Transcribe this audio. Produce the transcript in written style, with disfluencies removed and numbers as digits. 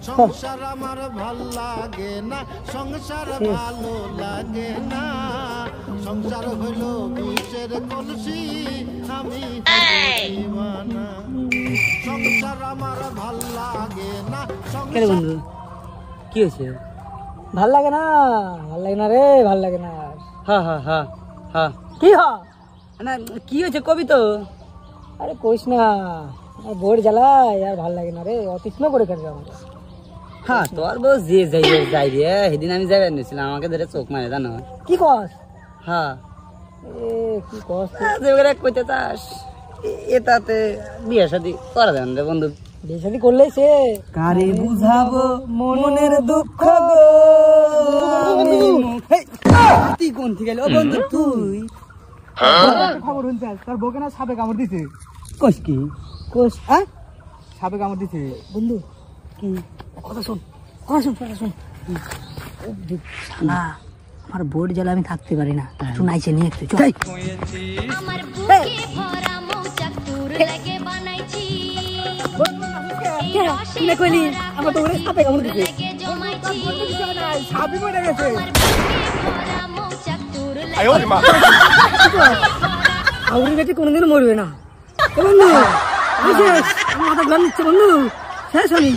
সংসার আমার ভাল লাগে না, সংসার ভালো লাগে না, সংসার হইল বিষের কলসি, আমি দিওয়ানা। সংসার আমার ভাল লাগে না। কেন বন্ধু কি হয়েছে? ভাল লাগে না, ভাল লাগে না রে, ভাল লাগে না। হ্যাঁ হ্যাঁ হ্যাঁ হ্যাঁ কি না কি হয়েছে কবি তো? আরে কইস না, বোর জ্বালায় আর ভাল লাগে না রে, অতিষ্ণ করে ফেলবে আমাকে। হ্যাঁ তোর বউ যে যাই রে, সেদিন আমি যাই নিয়েছিলাম, আমাকে ধরে চোখ মারে জানো। কি কস? হ্যাঁ কি কস কইতে চাস? এটাতে বিয়ে শাদী করা যাবে রে বন্ধু। বিয়ে শাদী করলে সে কারে বুঝাবো মনের দুঃখ গো। তুই কোন থেকে এলো বন্ধু? তুই খবর শুনতে তার বউকে না সাপে কামড় দিছে। কোস কি কোস? হ্যাঁ সাপে কামড় দিছে বন্ধু। কি কথা শোন, কথা শোন, কথা শোন। না আমার বোর্ড জ্বালা আমি থাকতে পারি না, একটু নাইছে নিয়ে একটু চল। আমার বুকে ভরা মৌচাক তোর লাগে বানাইছি। কে কইলি আমার তো ওরে সাপে কামড় দিছে? সাপই মরে গেছে। আয় ওরে মা, আউরি বেটি কোনদিন মরবে না বন্ধু। আমার মাথা গরম হচ্ছে বন্ধু, শেষ হয়নি।